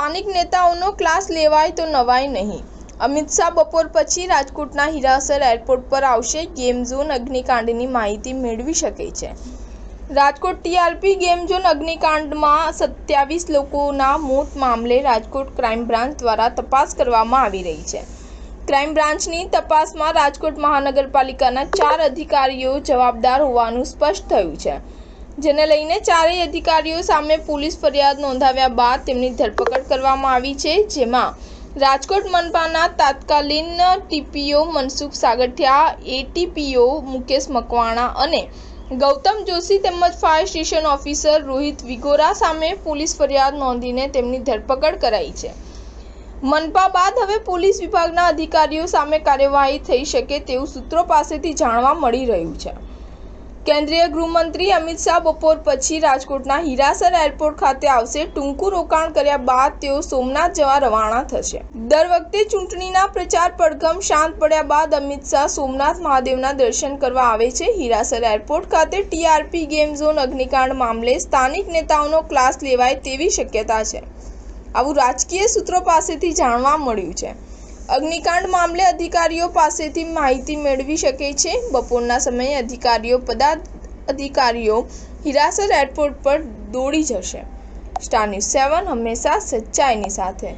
સ્થાનિક નેતાઓનો ક્લાસ લેવાય તો નવાય નહીં। અમિત શાહ બપોર પછી રાજકોટના હીરાસર એરપોર્ટ પર આવશે। ગેમ ઝોન અગ્નિકાંડની માહિતી મેળવી શકે છે। રાજકોટ ટીઆરપી ગેમ ઝોન અગ્નિકાંડમાં 27 લોકોના મોત મામલે રાજકોટ ક્રાઇમ બ્રાન્ચ દ્વારા તપાસ કરવામાં આવી રહી છે। ક્રાઇમ બ્રાન્ચની તપાસમાં રાજકોટ મહાનગરપાલિકાના 4 અધિકારીઓ જવાબદાર હોવાનું સ્પષ્ટ થયું છે, જેને લઈને ચારેય અધિકારીઓ સામે પોલીસ ફરિયાદ નોંધાવ્યા બાદ તેમની ધરપકડ કરવામાં આવી છે, જેમાં રાજકોટ મનપાના તત્કાલીન ટીપીઓ મનસુખ સાગઠિયા, એટીપીઓ મુકેશ મકવાણા અને ગૌતમ જોશી તેમજ fire station officer Rohit Vigora સામે પોલીસ ફરિયાદ નોંધીને તેમની ધરપકડ કરાઈ છે। મનપા બાદ હવે પોલીસ વિભાગના અધિકારીઓ સામે કાર્યવાહી થઈ શકે તેવું સૂત્રો પાસેથી જાણવા મળી રહ્યું છે। કેન્દ્રીય ગૃહમંત્રી અમિત શાહ બપોર પછી રાજકોટના હીરાસર એરપોર્ટ ખાતે આવશે। ટૂંકું રોકાણ કર્યા બાદ તેઓ સોમનાથ જવા રવાના થશે। દર વખતે ચૂંટણીના પ્રચાર પડઘમ શાંત પડ્યા બાદ અમિત શાહ સોમનાથ મહાદેવના દર્શન કરવા આવે છે। હીરાસર એરપોર્ટ ખાતે ટીઆરપી ગેમ ઝોન અગ્નિકાંડ મામલે સ્થાનિક નેતાઓનો ક્લાસ લેવાય તેવી શક્યતા છે, આવું રાજકીય સૂત્રો પાસેથી જાણવા મળ્યું છે। અગ્નિકાંડ મામલે અધિકારીઓ પાસેથી માહિતી મેળવી શકે છે। બપોરના સમયે પદાધિકારીઓ હીરાસર એરપોર્ટ પર દોડી જશે। સ્ટાર ન્યૂઝ 7 હંમેશા સચ્ચાઈની સાથે।